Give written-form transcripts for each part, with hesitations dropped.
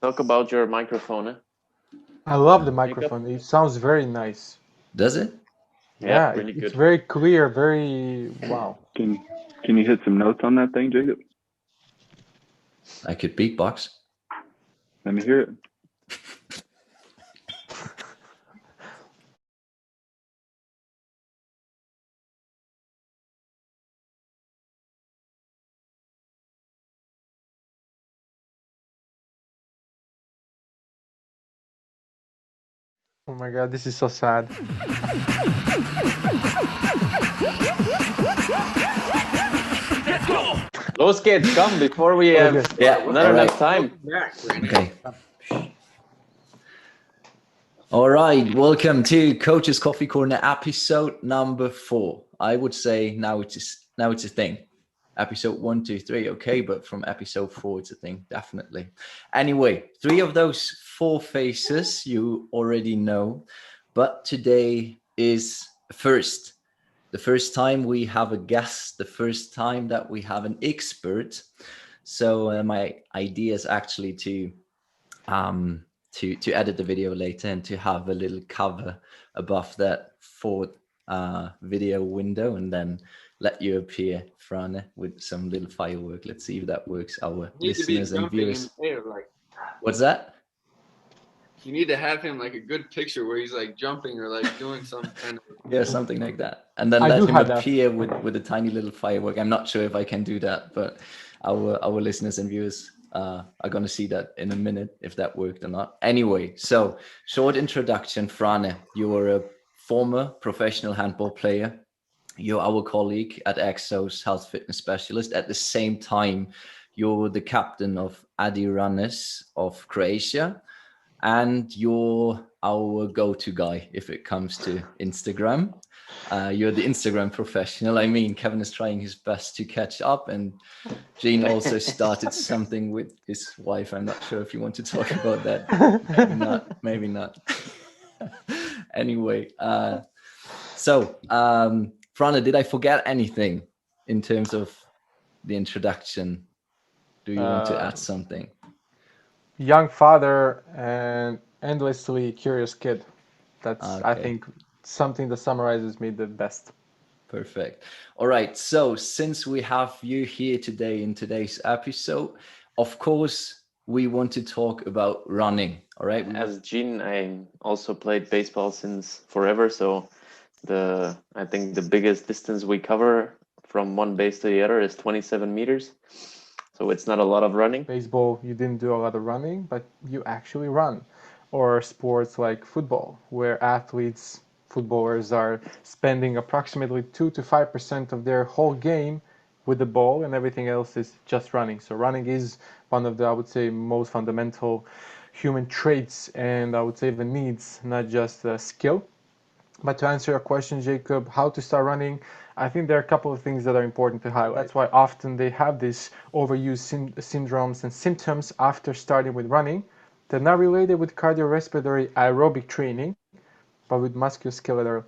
Talk about your microphone. Eh? I love the microphone. It sounds very nice. Does it? Yeah, really it's good. very clear, very wow. Can you hit some notes on that thing, Jacob? I could beatbox. Let me hear it. Oh my God, this is so sad. Those kids come before we have not enough time. Okay. All right, welcome to Coaches Coffee Corner episode number 4. I would say now it's a thing. Episode 1, 2, 3, okay, but from episode 4 it's a thing, definitely. Anyway, 3 of those 4 faces you already know, but today is the first time we have a guest, the first time that we have an expert. So my idea is actually to edit the video later and to have a little cover above that 4th video window, and then let you appear, Frane, with some little firework. Let's see if that works. Our listeners and viewers. What's that? You need to have him like a good picture where he's like jumping or like doing some kind of something like that, and then let him appear with a tiny little firework. I'm not sure if I can do that, but our listeners and viewers are going to see that in a minute if that worked or not. Anyway, so short introduction. Frane, you are a former professional handball player. You're our colleague at EXOS, health fitness specialist. At the same time, you're the captain of Runners of Croatia, and you're our go-to guy if it comes to Instagram. You're the Instagram professional. I mean, Kevin is trying his best to catch up, and Gene also started something with his wife. I'm not sure if you want to talk about that. Maybe not. Anyway, so Frane, did I forget anything in terms of the introduction? Do you want to add something? Young father and endlessly curious kid. That's, I think, something that summarizes me the best. Perfect. All right. So since we have you here today in today's episode, of course, we want to talk about running. All right. As Gene, I also played baseball since forever. So I think the biggest distance we cover from one base to the other is 27 meters. So it's not a lot of running. Baseball, you didn't do a lot of running, but you actually run. Or sports like football, where footballers are spending approximately 2 to 5% of their whole game with the ball, and everything else is just running. So running is one of the, I would say, most fundamental human traits, and I would say the needs, not just skill. But to answer your question, Jacob, how to start running, I think there are a couple of things that are important to highlight. That's why often they have these overuse syndromes and symptoms after starting with running. They're not related with cardiorespiratory aerobic training, but with musculoskeletal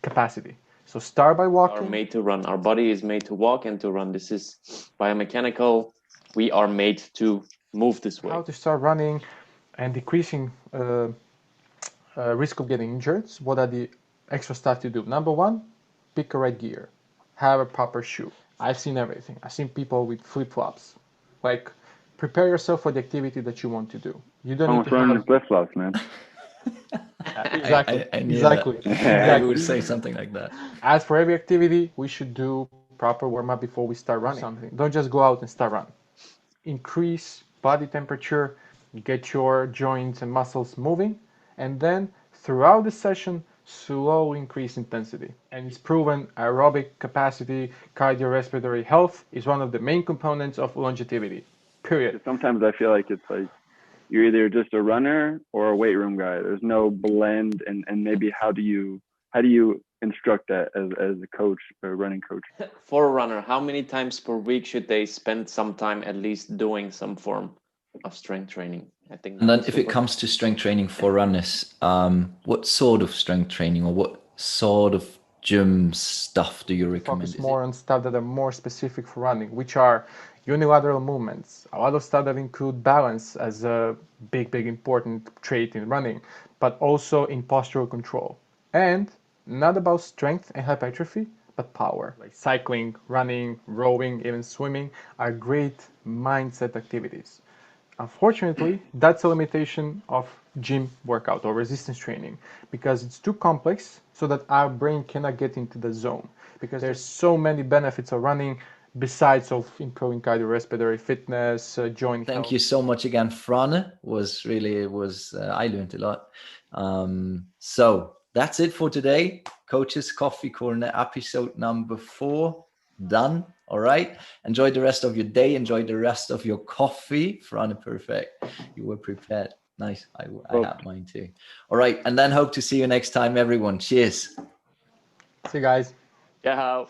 capacity. So start by walking. We are made to run. Our body is made to walk and to run. This is biomechanical. We are made to move this way. How to start running and decreasing risk of getting injured. What are the extra stuff to do? Number 1, pick a right gear. Have a proper shoe. I've seen everything. I've seen people with flip-flops. Like, prepare yourself for the activity that you want to do. You don't need to running in flip-flops, man. Exactly. Exactly. I would say something like that. As for every activity, we should do proper warm-up before we start running. Don't just go out and start running. Increase body temperature, get your joints and muscles moving, and then throughout the session, slow increase intensity. And it's proven aerobic capacity, cardiorespiratory health is one of the main components of longevity. Period. Sometimes I feel like it's like you're either just a runner or a weight room guy. There's no blend, and maybe how do you instruct that as a coach, a running coach? For a runner, how many times per week should they spend some time at least doing some form of strength training? I think. And then if it comes to strength training for runners, what sort of strength training or what sort of gym stuff do you recommend? Focus more on stuff that are more specific for running, which are unilateral movements. A lot of stuff that include balance as a big important trait in running, but also in postural control. And not about strength and hypertrophy, but power. Like cycling, running, rowing, even swimming are great mindset activities. Unfortunately, that's a limitation of gym workout or resistance training because it's too complex so that our brain cannot get into the zone, because there's so many benefits of running besides of improving cardiorespiratory fitness, joint health. Thank you so much again, Frane. I learned a lot. So that's it for today. Coaches Coffee Corner episode number 4 done. All right. Enjoy the rest of your day. Enjoy the rest of your coffee. Frane, perfect. You were prepared. Nice. I have mine too. All right. And then hope to see you next time, everyone. Cheers. See you guys. Yeah.